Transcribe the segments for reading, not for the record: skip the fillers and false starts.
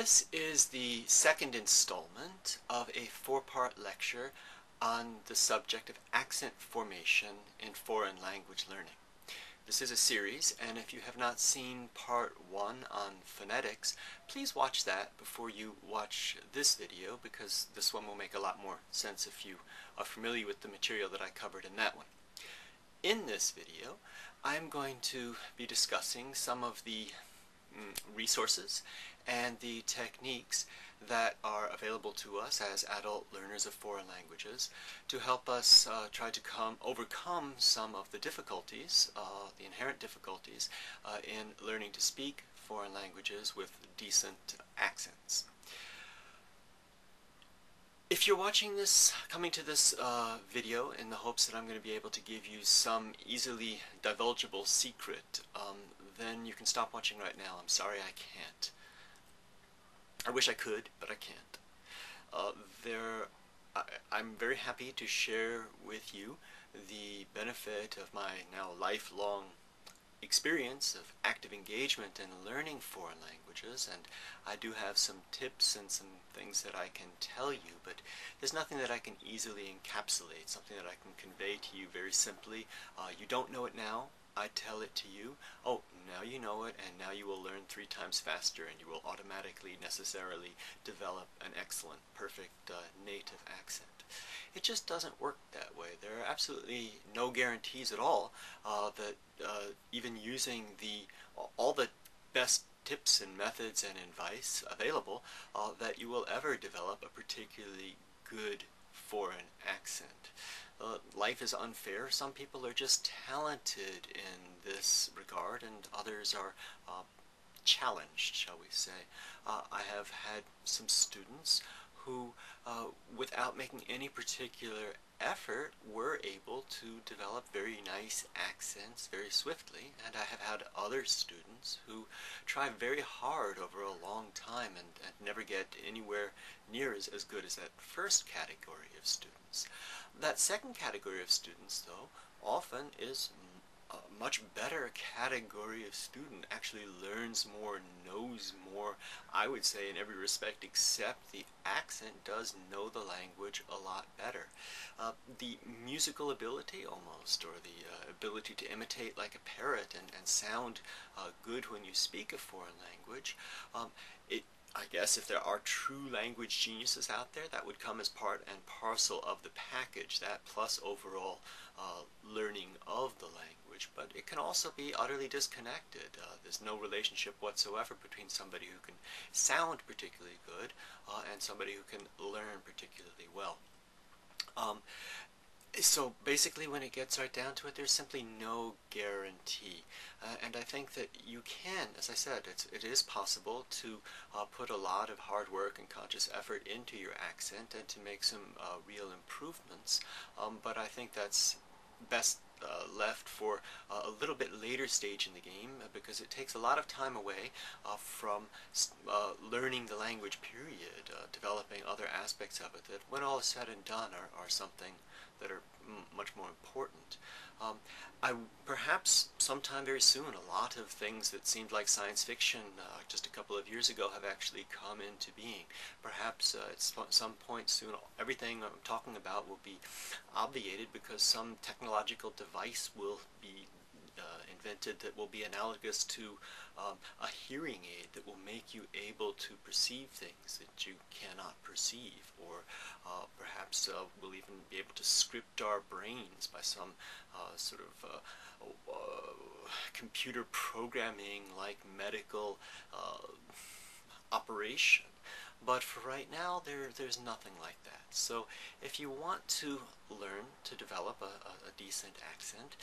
This is the second installment of a four-part lecture on the subject of accent formation in foreign language learning. This is a series, and if you have not seen part 1 on phonetics, please watch that before you watch this video, because this one will make a lot more sense if you are familiar with the material that I covered in that one. In this video, I'm going to be discussing some of the resources and the techniques that are available to us as adult learners of foreign languages to help us try to overcome some of the difficulties, the inherent difficulties in learning to speak foreign languages with decent accents. If you're watching this, coming to this video in the hopes that I'm going to be able to give you some easily divulgeable secret, then you can stop watching right now. I'm sorry I can't. I wish I could, but I can't. I'm very happy to share with you the benefit of my now lifelong experience of active engagement in learning foreign languages, and I do have some tips and some things that I can tell you, but there's nothing that I can easily encapsulate, something that I can convey to you very simply. You don't know it now, I tell it to you. Oh, now you know it, and now you will learn 3 times faster, and you will automatically, necessarily develop an excellent, perfect native accent. It just doesn't work that way. There are absolutely no guarantees at all that even using all the best tips and methods and advice available that you will ever develop a particularly good foreign accent. Life is unfair. Some people are just talented in this regard, and others are challenged, shall we say. I have had some students who, without making any particular effort, were able to develop very nice accents very swiftly, and I have had other students who try very hard over a long time and never get anywhere near as good as that first category of students. That second category of students, though, often is a much better category of student, actually learns more, knows more, I would say, in every respect except the accent, does know the language a lot better. The musical ability, almost, or the ability to imitate like a parrot and sound good when you speak a foreign language, I guess if there are true language geniuses out there, that would come as part and parcel of the package, that plus overall learning of the language. But it can also be utterly disconnected. There's no relationship whatsoever between somebody who can sound particularly good and somebody who can learn particularly well. So basically, when it gets right down to it, there's simply no guarantee. And I think that you can, as I said, it is possible to put a lot of hard work and conscious effort into your accent and to make some real improvements. But I think that's best left for a little bit later stage in the game, because it takes a lot of time away from learning the language, period, developing other aspects of it that, when all is said and done, are something that are much more important. Perhaps sometime very soon, a lot of things that seemed like science fiction just a couple of years ago have actually come into being. Perhaps at some point soon, everything I'm talking about will be obviated because some technological device will be invented that will be analogous to a hearing aid that will make you able to perceive things that you cannot perceive, or perhaps we'll even be able to script our brains by some sort of computer programming like medical operation. But for right now, there's nothing like that. So if you want to learn to develop a decent accent,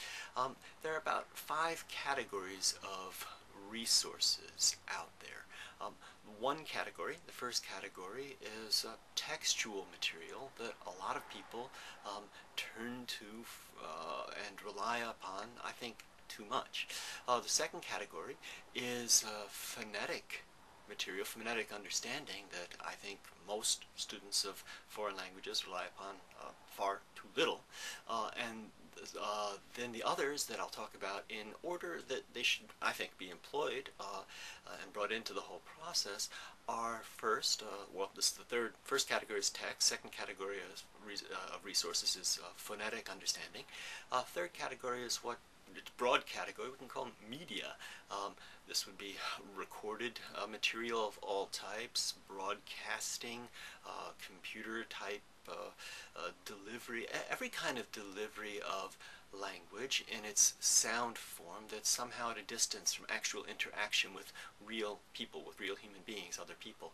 there are about 5 categories of resources out there. One category, the first category, is textual material that a lot of people turn to and rely upon, I think, too much. The second category is phonetic material, phonetic understanding, that I think most students of foreign languages rely upon far too little. And then the others that I'll talk about in order that they should, I think, be employed and brought into the whole process are first, well, this is the third. First category is text. Second category of resources is phonetic understanding. Third category is what broad category we can call media. This would be recorded material of all types, broadcasting, computer type delivery, every kind of delivery of language in its sound form that's somehow at a distance from actual interaction with real people, with real human beings, other people,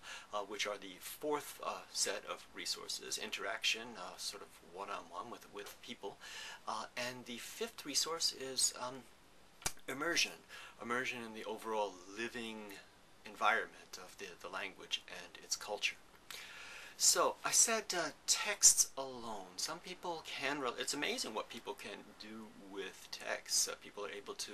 which are the fourth set of resources, interaction, sort of one-on-one with people. And the fifth resource is immersion. Immersion in the overall living environment of the language and its culture. So I said texts alone. Some people can, it's amazing what people can do with texts. People are able to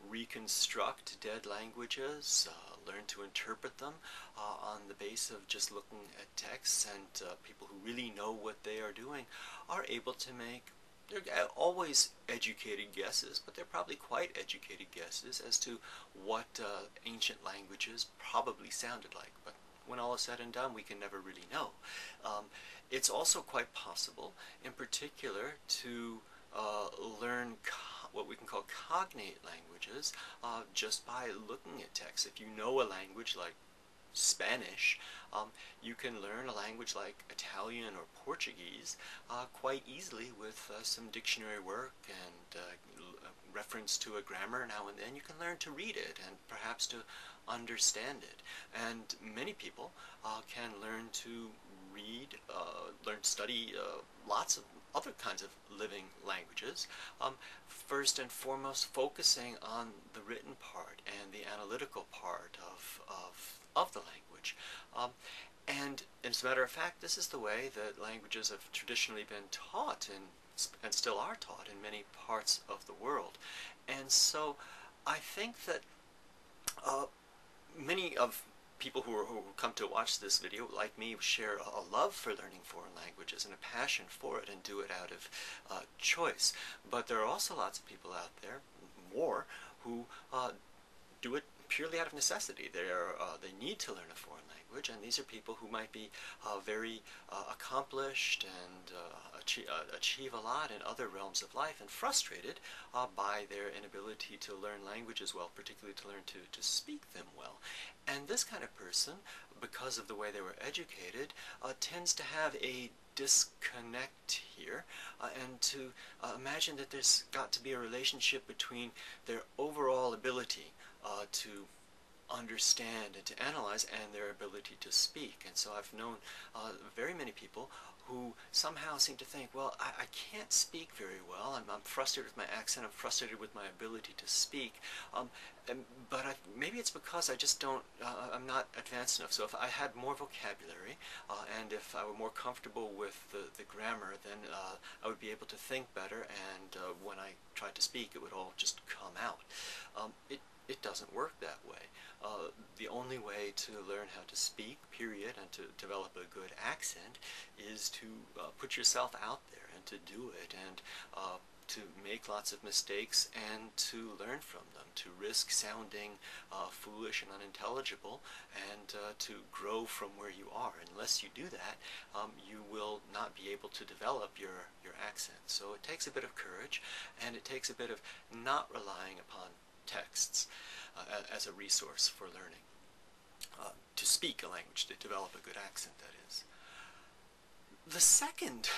reconstruct dead languages, learn to interpret them on the basis of just looking at texts, and people who really know what they are doing are able to make, they're always educated guesses, but they're probably quite educated guesses as to what ancient languages probably sounded like. But when all is said and done, we can never really know. It's also quite possible, in particular, to learn what we can call cognate languages just by looking at text. If you know a language like Spanish, you can learn a language like Italian or Portuguese quite easily with some dictionary work and reference to a grammar now and then. You can learn to read it and perhaps to understand it. And many people can learn to read, study lots of other kinds of living languages, first and foremost focusing on the written part and the analytical part of the language. And as a matter of fact, this is the way that languages have traditionally been taught and still are taught in many parts of the world. And so I think that many of people who come to watch this video, like me, share a love for learning foreign languages and a passion for it and do it out of choice. But there are also lots of people out there, more, who do it purely out of necessity. They need to learn a foreign language, and these are people who might be very accomplished and achieve a lot in other realms of life, and frustrated by their inability to learn languages well, particularly to learn to speak them well. And this kind of person, because of the way they were educated, tends to have a disconnect here, and to imagine that there's got to be a relationship between their overall ability to understand and to analyze and their ability to speak. And so I've known very many people who somehow seem to think, well, I can't speak very well. I'm frustrated with my accent. I'm frustrated with my ability to speak. But maybe it's because I just don't, I'm not advanced enough. So if I had more vocabulary and if I were more comfortable with the grammar, then I would be able to think better, and when I tried to speak, it would all just come out. It doesn't work that way. The only way to learn how to speak, period, and to develop a good accent is to put yourself out there and to do it, and to make lots of mistakes and to learn from them, to risk sounding foolish and unintelligible, and to grow from where you are. Unless you do that, you will not be able to develop your accent. So it takes a bit of courage, and it takes a bit of not relying upon texts as a resource for learning. To speak a language, to develop a good accent, that is. The second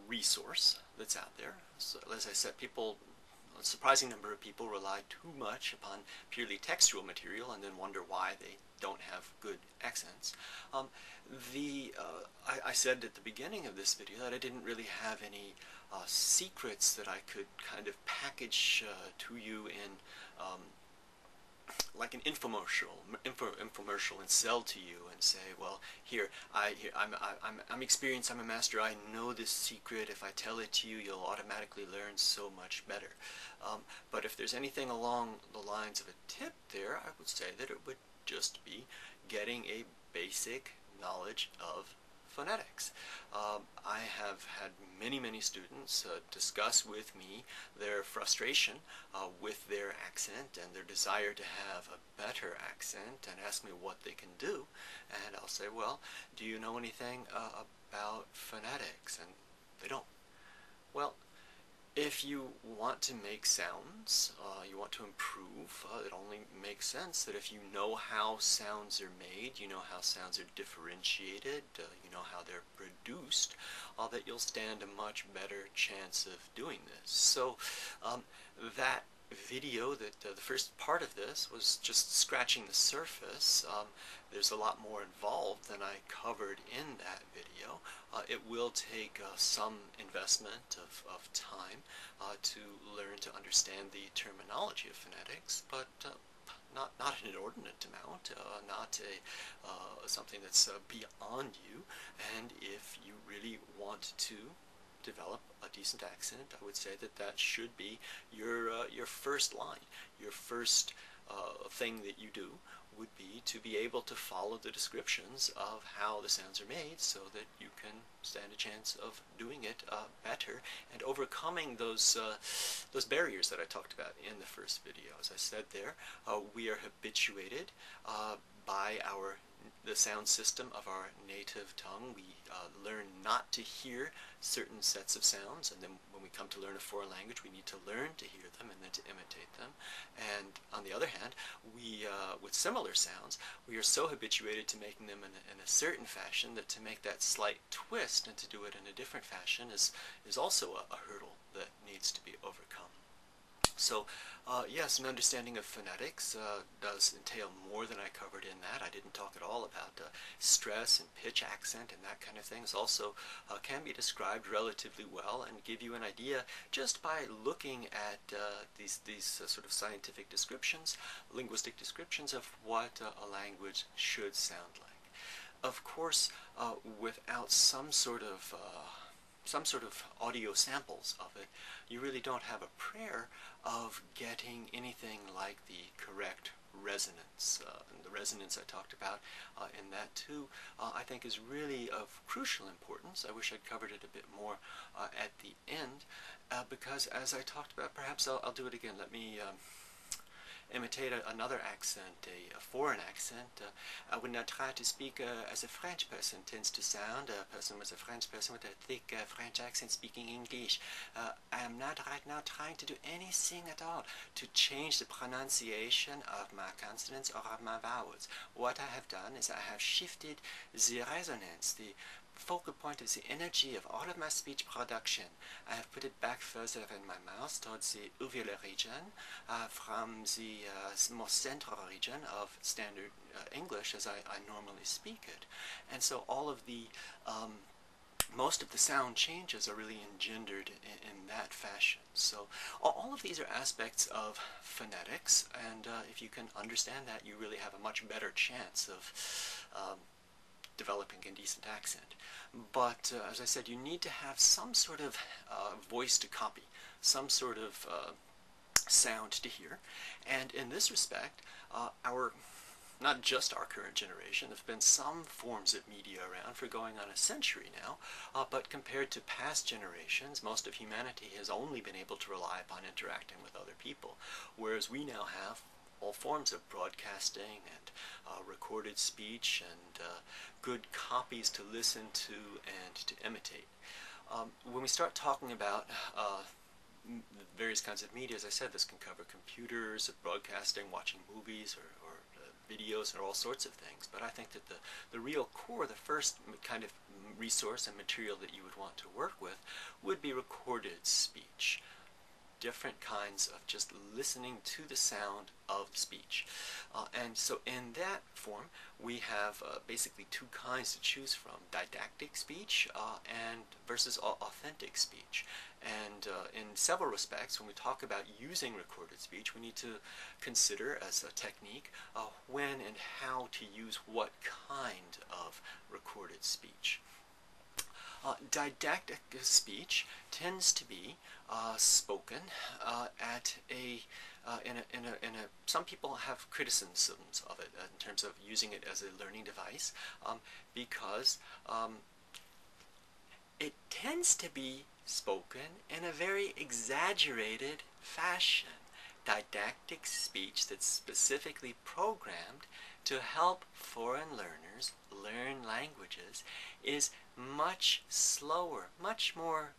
resource that's out there, so as I said, a surprising number of people rely too much upon purely textual material and then wonder why they don't have good accents. I said at the beginning of this video that I didn't really have any secrets that I could kind of package to you in like an infomercial and sell to you and say, well, I'm experienced, I'm a master, I know this secret. If I tell it to you, you'll automatically learn so much better. But if there's anything along the lines of a tip there, I would say that it would just be getting a basic knowledge of phonetics. I have had many students discuss with me their frustration with their accent and their desire to have a better accent and ask me what they can do. And I'll say, well, do you know anything about phonetics? And they don't. Well, if you want to make sounds, you want to improve, it only makes sense that if you know how sounds are made, you know how sounds are differentiated, you know how they're produced, that you'll stand a much better chance of doing this. So that video, the first part of this was just scratching the surface. There's a lot more involved than I covered in that video. It will take some investment of time to learn to understand the terminology of phonetics, but not an inordinate amount, not something that's beyond you. And if you really want to develop a decent accent, I would say that should be your first line. Your first thing that you do would be to be able to follow the descriptions of how the sounds are made so that you can stand a chance of doing it better and overcoming those barriers that I talked about in the first video. As I said there, we are habituated by the sound system of our native tongue. We learn not to hear certain sets of sounds, and then when we come to learn a foreign language, we need to learn to hear them and then to imitate them. And on the other hand, we, with similar sounds, we are so habituated to making them in a certain fashion that to make that slight twist and to do it in a different fashion is also a hurdle that needs to be overcome. So, yes, an understanding of phonetics does entail more than I covered in that. I didn't talk at all about stress and pitch accent and that kind of things. Also can be described relatively well and give you an idea just by looking at these sort of scientific descriptions, linguistic descriptions of what a language should sound like. Of course, without some sort of audio samples of it, you really don't have a prayer of getting anything like the correct resonance. And the resonance I talked about in that too, I think is really of crucial importance. I wish I'd covered it a bit more at the end, because as I talked about, perhaps I'll do it again. Let me imitate another accent, a foreign accent. I would not try to speak as a French person tends to sound, a person with a French person with a thick French accent speaking English. I am not right now trying to do anything at all to change the pronunciation of my consonants or of my vowels. What I have done is I have shifted the resonance, the focal point is the energy of all of my speech production. I have put it back further in my mouth towards the uvular region from the more central region of standard English as I normally speak it. And so all of the most of the sound changes are really engendered in that fashion. So all of these are aspects of phonetics, and if you can understand that, you really have a much better chance of developing a decent accent. But as I said, you need to have some sort of voice to copy, some sort of sound to hear. And in this respect, not just our current generation, there have been some forms of media around for going on a century now, but compared to past generations, most of humanity has only been able to rely upon interacting with other people, whereas we now have all forms of broadcasting and recorded speech and good copies to listen to and to imitate. When we start talking about various kinds of media, as I said, this can cover computers, broadcasting, watching movies, or videos, and all sorts of things. But I think that the real core, the first kind of resource and material that you would want to work with would be recorded speech. Different kinds of just listening to the sound of speech. And so in that form, we have basically two kinds to choose from: didactic speech and versus authentic speech. And in several respects, when we talk about using recorded speech, we need to consider as a technique when and how to use what kind of recorded speech. Didactic speech tends to be spoken at some people have criticisms of it in terms of using it as a learning device because it tends to be spoken in a very exaggerated fashion. Didactic speech that's specifically programmed to help foreign learners learn languages is much slower, much more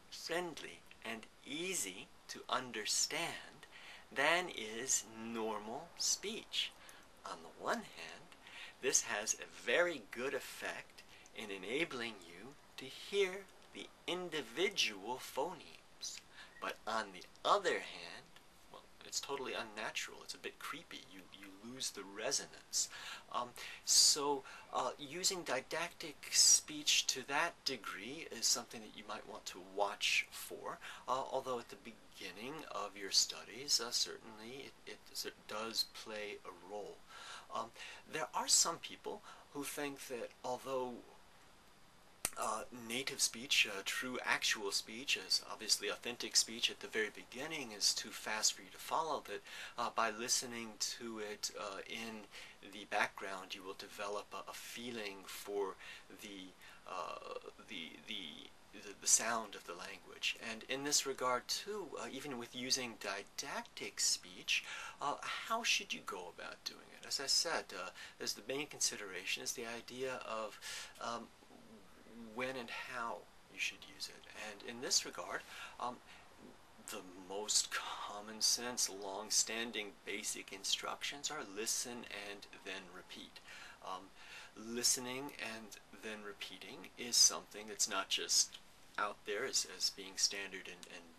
friendly and easy to understand than is normal speech. On the one hand, this has a very good effect in enabling you to hear the individual phonemes. But on the other hand, well, it's totally unnatural. It's a bit creepy. You lose the resonance. Using didactic speech to that degree is something that you might want to watch for, although at the beginning of your studies, certainly it does play a role. There are some people who think that although native speech, true actual speech, is obviously authentic speech at the very beginning is too fast for you to follow, that by listening to it in the background you will develop a feeling for the, the sound of the language. And in this regard too, even with using didactic speech, how should you go about doing it? As I said, there's the main consideration is the idea of when and how you should use it. And in this regard, the most common sense, long-standing basic instructions are listen and then repeat. Listening and then repeating is something that's not just out there as being standard and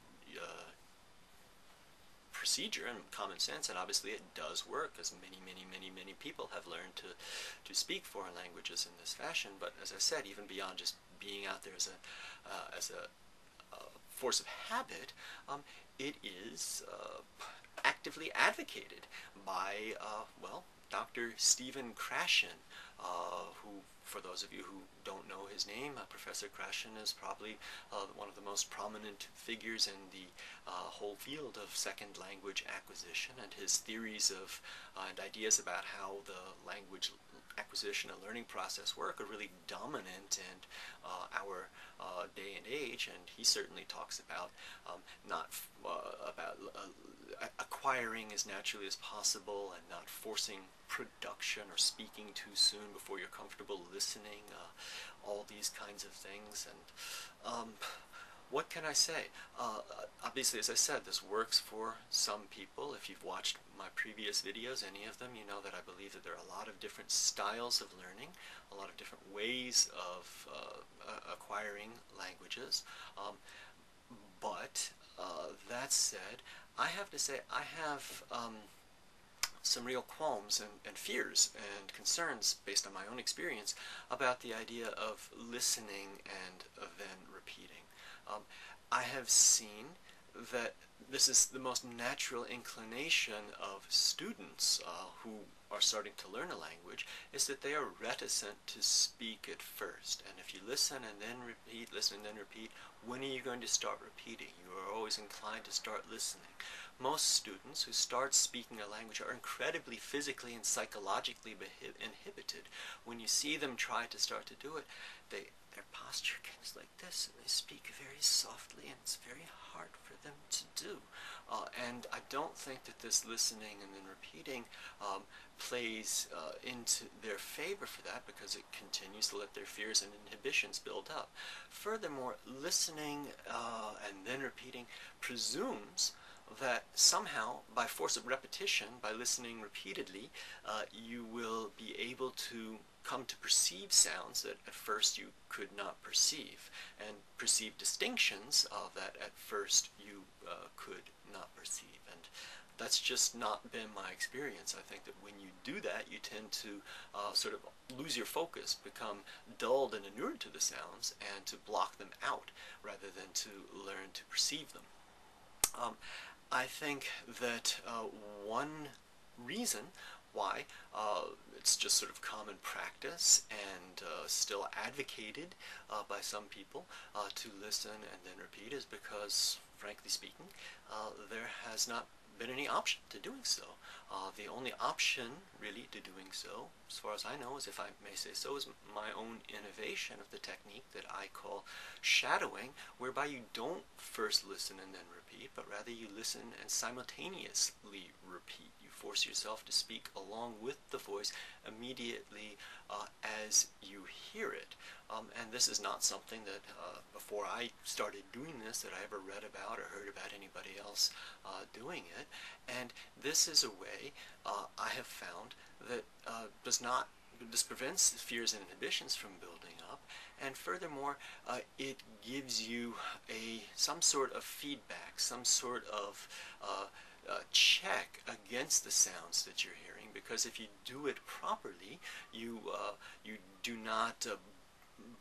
procedure and common sense, and obviously it does work, as many people have learned to speak foreign languages in this fashion. But as I said, even beyond just being out there as a force of habit, it is actively advocated by well, Dr. Stephen Krashen, who, for those of you who don't know his name, Professor Krashen is probably one of the most prominent figures in the whole field of second language acquisition, and his theories of and ideas about how the language acquisition and learning process work are really dominant in our day and age. And he certainly talks about not about acquiring as naturally as possible and not forcing production or speaking too soon before you're comfortable listening, all these kinds of things. And what can I say? Obviously, as I said, this works for some people. If you've watched my previous videos, any of them, you know that I believe that there are a lot of different styles of learning, a lot of different ways of acquiring languages. But that said, I have to say I have some real qualms and fears and concerns based on my own experience about the idea of listening and then repeating. I have seen that this is the most natural inclination of students who are starting to learn a language, is that they are reticent to speak at first. And if you listen and then repeat, listen and then repeat, when are you going to start repeating? You are always inclined to start listening. Most students who start speaking a language are incredibly physically and psychologically inhibited. When you see them try to start to do it, their posture gets like this, and they speak very softly, and it's very hard for them to do. And I don't think that this listening and then repeating plays into their favor for that, because it continues to let their fears and inhibitions build up. Furthermore, listening and then repeating presumes that somehow, by force of repetition, by listening repeatedly, you will be able to come to perceive sounds that at first you could not perceive, and perceive distinctions that at first you could not perceive. And that's just not been my experience. I think that when you do that, you tend to sort of lose your focus, become dulled and inured to the sounds, and to block them out rather than to learn to perceive them. I think that one reason why it's just sort of common practice and still advocated by some people to listen and then repeat is because, frankly speaking, there has not been any option to doing so. The only option really to doing so, as far as I know, is, if I may say so, is my own innovation of the technique that I call shadowing, whereby you don't first listen and then repeat, but rather you listen and simultaneously repeat. You force yourself to speak along with the voice immediately as you hear it. And this is not something that before I started doing this that I ever read about or heard about anybody else doing it. And this is a way I have found that this prevents fears and inhibitions from building up, and furthermore, it gives you some sort of feedback, some sort of check against the sounds that you're hearing, because if you do it properly, you do not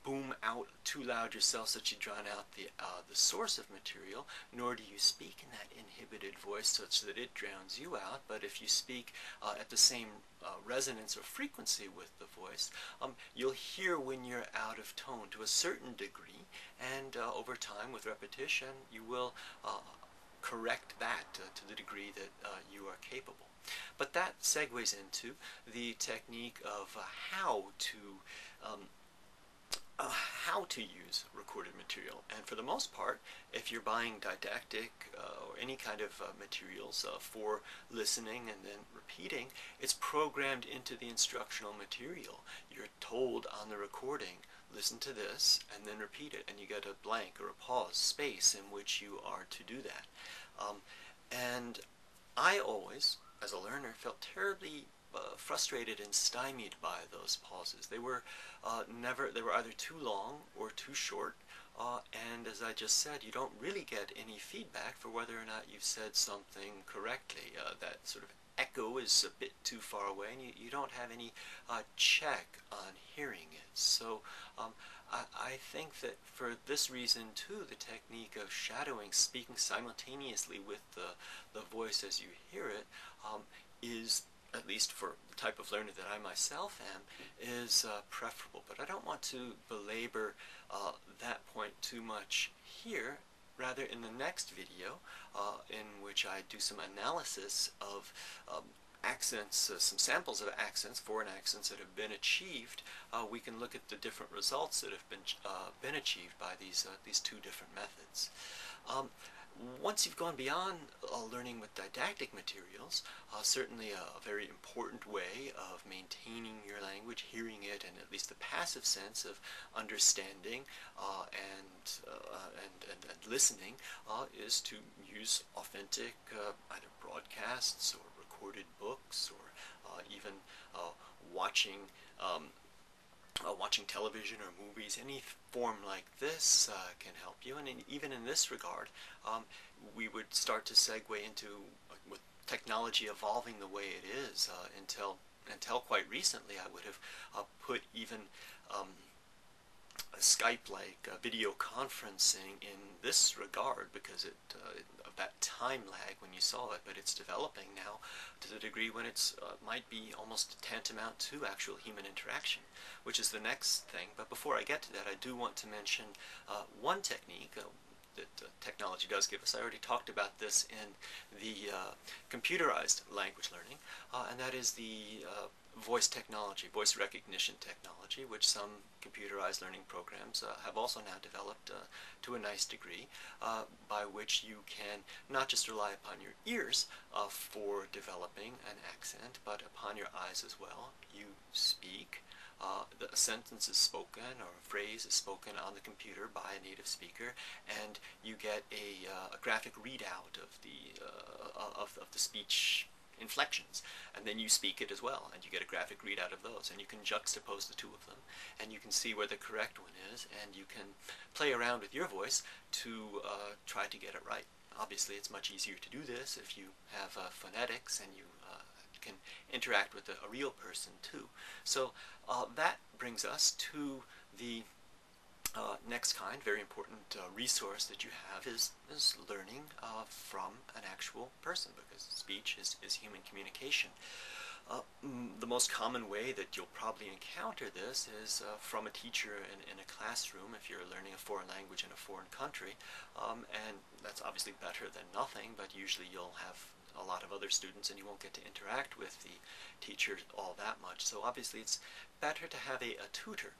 boom out too loud yourself so that you drown out the source of material, nor do you speak in that inhibited voice such that it drowns you out. But if you speak at the same resonance or frequency with the voice, you'll hear when you're out of tone to a certain degree, and over time, with repetition, you will correct that to the degree that you are capable. But that segues into the technique of how to use recorded material. And for the most part, if you're buying didactic or any kind of materials for listening and then repeating, it's programmed into the instructional material. You're told on the recording, listen to this and then repeat it, and you get a blank or a pause space in which you are to do that. And I always, as a learner, felt terribly frustrated and stymied by those pauses. They were either too long or too short, and as I just said, you don't really get any feedback for whether or not you've said something correctly. That sort of echo is a bit too far away, and you don't have any check on hearing it. So I think that for this reason too, the technique of shadowing, speaking simultaneously with the voice as you hear it, is, at least for the type of learner that I myself am, is preferable. But I don't want to belabor that point too much here. Rather, in the next video, in which I do some analysis of accents, some samples of accents, foreign accents that have been achieved, we can look at the different results that have been achieved by these two different methods. Once you've gone beyond learning with didactic materials, certainly a very important way of maintaining your language, hearing it, and at least the passive sense of understanding and listening, is to use authentic either broadcasts or recorded books, or even watching television or movies. Any form like this can help you, and even in this regard, we would start to segue into, with technology evolving the way it is, until quite recently, I would have put even Skype-like video conferencing in this regard, because of that time lag when you saw it. But it's developing now to the degree when it's might be almost tantamount to actual human interaction, which is the next thing. But before I get to that, I do want to mention one technique that technology does give us. I already talked about this in the computerized language learning, and that is the voice technology, voice recognition technology, which some computerized learning programs have also now developed to a nice degree, by which you can not just rely upon your ears for developing an accent, but upon your eyes as well. You speak, a sentence is spoken or a phrase is spoken on the computer by a native speaker, and you get a graphic readout of the speech inflections, and then you speak it as well, and you get a graphic readout of those, and you can juxtapose the two of them, and you can see where the correct one is, and you can play around with your voice to try to get it right. Obviously, it's much easier to do this if you have phonetics and you can interact with a real person too. So that brings us to the next kind, very important resource that you have is learning from an actual person, because speech is human communication. The most common way that you'll probably encounter this is from a teacher in a classroom if you're learning a foreign language in a foreign country, and that's obviously better than nothing, but usually you'll have a lot of other students, and you won't get to interact with the teacher all that much. So obviously it's better to have a tutor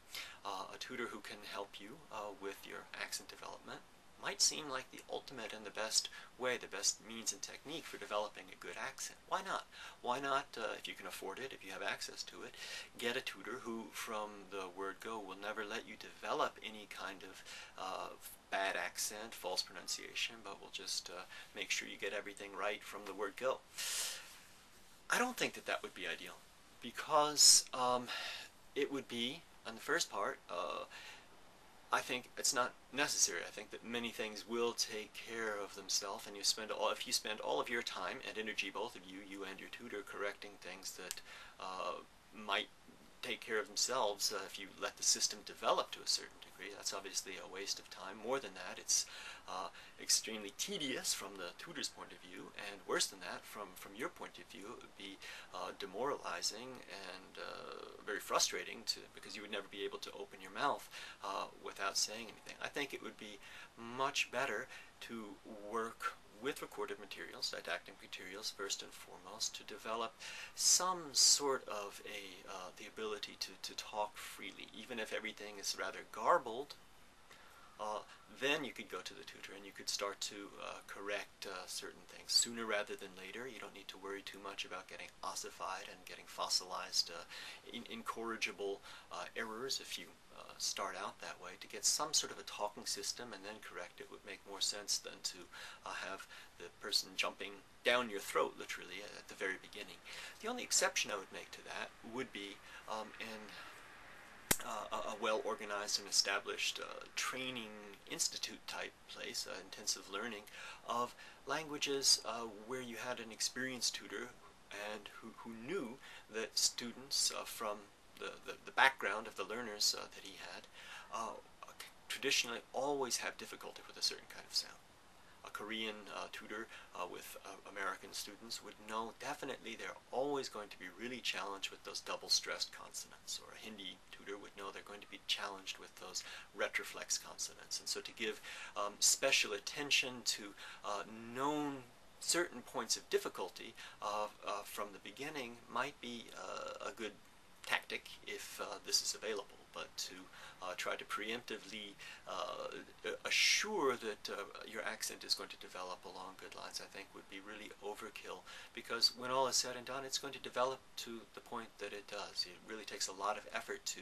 who can help you with your accent development. Might seem like the ultimate and the best way, the best means and technique for developing a good accent. Why not? Why not, if you can afford it, if you have access to it, get a tutor who, from the word go, will never let you develop any kind of bad accent, false pronunciation, but will just make sure you get everything right from the word go. I don't think that that would be ideal, because it would be, on the first part, I think it's not necessary. I think that many things will take care of themselves, and if you spend all of your time and energy, both of you, you and your tutor, correcting things that might take care of themselves if you let the system develop to a certain degree, that's obviously a waste of time. More than that, it's extremely tedious from the tutor's point of view, and worse than that, from your point of view, it would be demoralizing and very frustrating because you would never be able to open your mouth without saying anything. I think it would be much better to work with recorded materials, didactic materials first and foremost, to develop some sort of the ability to talk freely, even if everything is rather garbled. Then you could go to the tutor and you could start to correct certain things sooner rather than later. You don't need to worry too much about getting ossified and getting fossilized, incorrigible errors if you start out that way. To get some sort of a talking system and then correct it would make more sense than to have the person jumping down your throat, literally, at the very beginning. The only exception I would make to that would be in a well-organized and established training institute type place, intensive learning of languages where you had an experienced tutor and who knew that students from the background of the learners that he had traditionally always have difficulty with a certain kind of sound. A Korean tutor with American students would know definitely they're always going to be really challenged with those double-stressed consonants, or a Hindi tutor would know they're going to be challenged with those retroflex consonants. And so to give special attention to known certain points of difficulty from the beginning might be a good tactic if this is available. But to try to preemptively assure that your accent is going to develop along good lines, I think would be really overkill, because when all is said and done, it's going to develop to the point that it does. It really takes a lot of effort to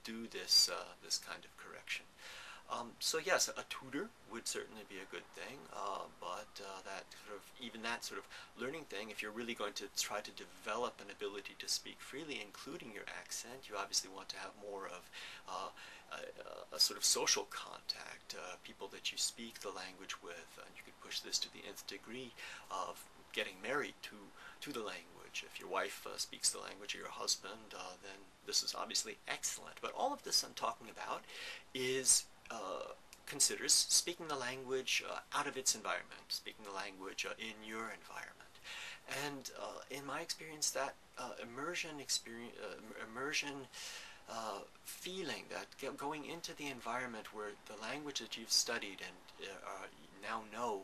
do this kind of correction. So yes, a tutor would certainly be a good thing, but even that sort of learning thing, if you're really going to try to develop an ability to speak freely, including your accent, you obviously want to have more of a sort of social contact, people that you speak the language with, and you could push this to the nth degree of getting married to the language. If your wife speaks the language, or your husband, then this is obviously excellent. But all of this I'm talking about is considers speaking the language out of its environment, speaking the language in your environment. And in my experience, that immersion feeling, that going into the environment where the language that you've studied and now know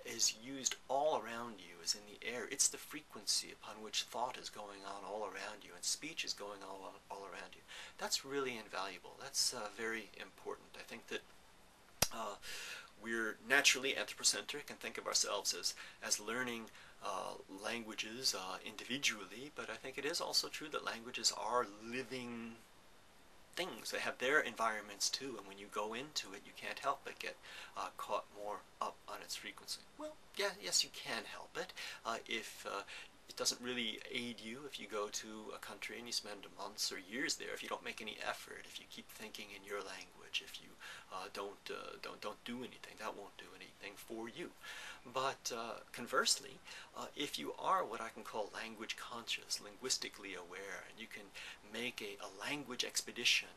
is used all around you, is in the air. It's the frequency upon which thought is going on all around you and speech is going on all around you. That's really invaluable. That's very important. I think that we're naturally anthropocentric and think of ourselves as learning languages individually, but I think it is also true that languages are living things. They have their environments too, and when you go into it, you can't help but get caught more up on its frequency. Well, yeah, yes, you can help it. If it doesn't really aid you if you go to a country and you spend months or years there, if you don't make any effort, if you keep thinking in your language, if you don't do anything, that won't do anything for you. But conversely, if you are what I can call language conscious, linguistically aware, and you can make a language expedition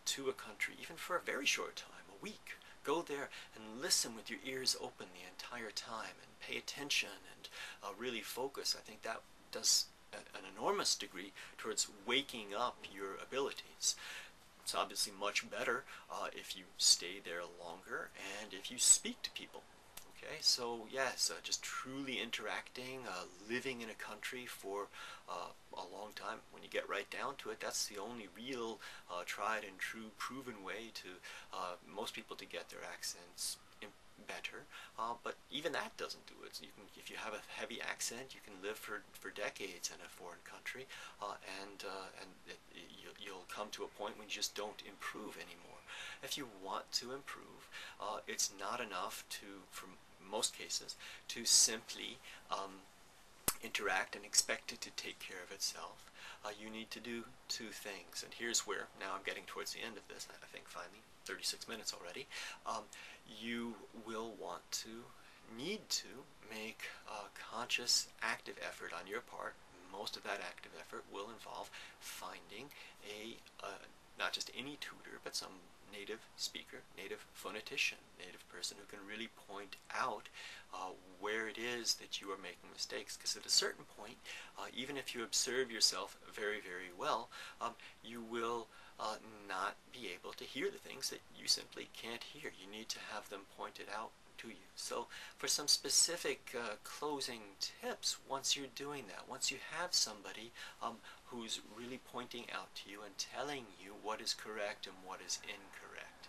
to a country, even for a very short time, a week, go there and listen with your ears open the entire time and pay attention and really focus, I think that does an enormous degree towards waking up your abilities. It's obviously much better if you stay there longer and if you speak to people. Okay, so yes, just truly interacting, living in a country for a long time. When you get right down to it, that's the only real tried and true proven way to most people to get their accents better. But even that doesn't do it. So you can, if you have a heavy accent, you can live for decades in a foreign country, you'll come to a point when you just don't improve anymore. If you want to improve, it's not enough to, for most cases, to simply interact and expect it to take care of itself. You need to do two things, and here's where, now I'm getting towards the end of this, I think finally, 36 minutes already. You will need to make a conscious, active effort on your part. Most of that active effort will involve finding not just any tutor, but some native speaker, native phonetician, native person who can really point out where it is that you are making mistakes. Because at a certain point, even if you observe yourself very, very well, you will not be able to hear the things that you simply can't hear. You need to have them pointed out to you. So for some specific closing tips, once you're doing that, once you have somebody who's really pointing out to you and telling you what is correct and what is incorrect,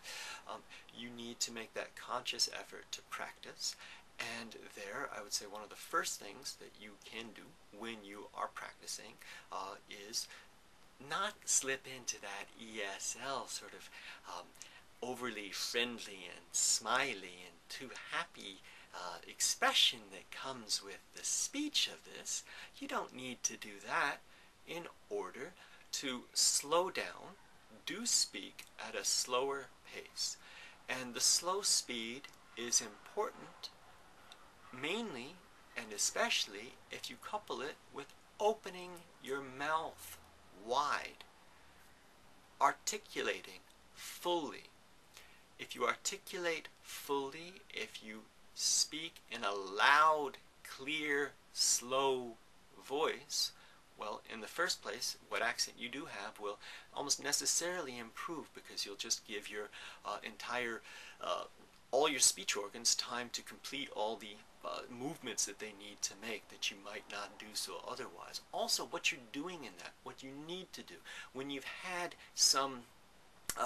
you need to make that conscious effort to practice. And there, I would say one of the first things that you can do when you are practicing is not slip into that ESL sort of overly friendly and smiley and too happy expression that comes with the speech of this. You don't need to do that. In order to slow down, do speak at a slower pace. And the slow speed is important mainly and especially if you couple it with opening your mouth wide, articulating fully. If you articulate fully, if you speak in a loud, clear, slow voice, well, in the first place, what accent you do have will almost necessarily improve because you'll just give your all your speech organs time to complete all the movements that they need to make that you might not do so otherwise. Also, what you're doing in that, what you need to do, when you've had some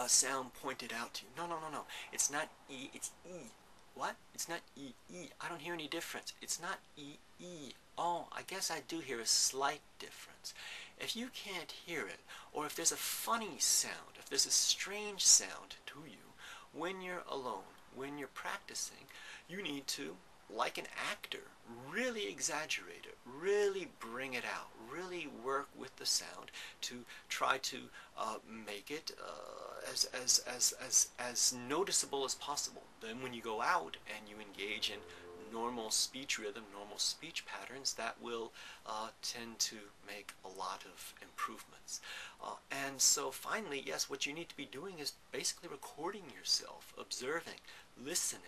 sound pointed out to you. No. It's not E, it's E. What? It's not E, E. I don't hear any difference. It's not E, E. Oh, I guess I do hear a slight difference. If you can't hear it, or if there's a funny sound, if there's a strange sound to you, when you're alone, when you're practicing, you need to, like an actor, really exaggerate it, really bring it out, really work with the sound to try to make it as noticeable as possible. Then when you go out and you engage in normal speech rhythm, normal speech patterns, that will tend to make a lot of improvements. And so finally, yes, what you need to be doing is basically recording yourself, observing, listening.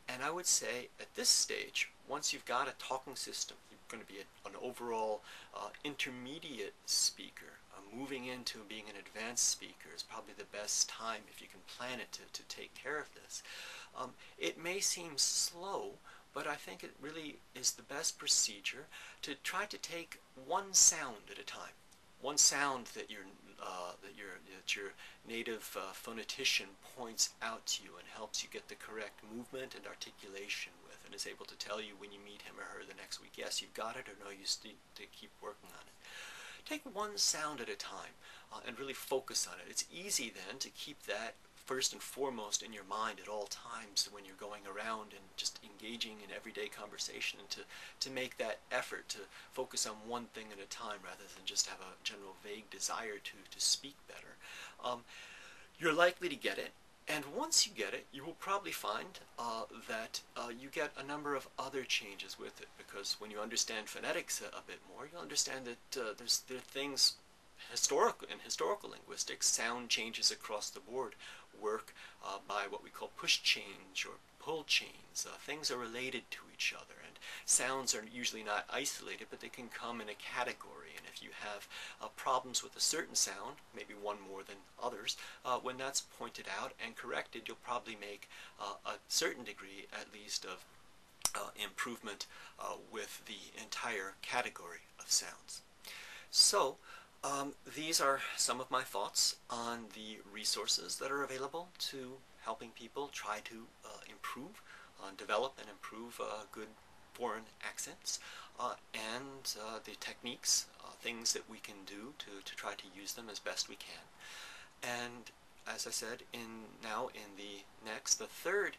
And I would say at this stage, once you've got a talking system, you're going to be an overall intermediate speaker. Moving into being an advanced speaker is probably the best time, if you can plan it, to take care of this. It may seem slow, but I think it really is the best procedure to try to take one sound at a time. One sound that your native phonetician points out to you and helps you get the correct movement and articulation with, and is able to tell you when you meet him or her the next week, yes, you've got it, or no, you need to keep working on it. Take one sound at a time and really focus on it. It's easy then to keep that first and foremost in your mind at all times when you're going around and just engaging in everyday conversation, and to make that effort to focus on one thing at a time rather than just have a general vague desire to speak better. You're likely to get it. And once you get it, you will probably find that you get a number of other changes with it, because when you understand phonetics a bit more, you'll understand that there are things in historical linguistics, sound changes across the board work by what we call push change or pull chains. Things are related to each other, and sounds are usually not isolated, but they can come in a category. And if you have problems with a certain sound, maybe one more than others, when that's pointed out and corrected, you'll probably make a certain degree, at least, of improvement with the entire category of sounds. So, these are some of my thoughts on the resources that are available to helping people try to improve, develop and improve good foreign accents, and the techniques, things that we can do to try to use them as best we can. And as I said, now in the third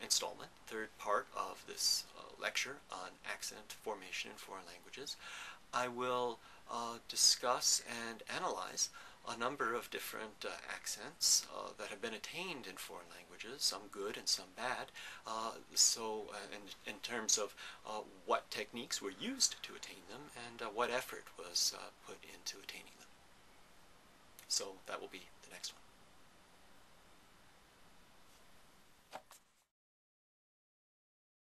installment, third part of this lecture on accent formation in foreign languages, I will discuss and analyze a number of different accents that have been attained in foreign languages, some good and some bad, in terms of what techniques were used to attain them and what effort was put into attaining them. So that will be the next one.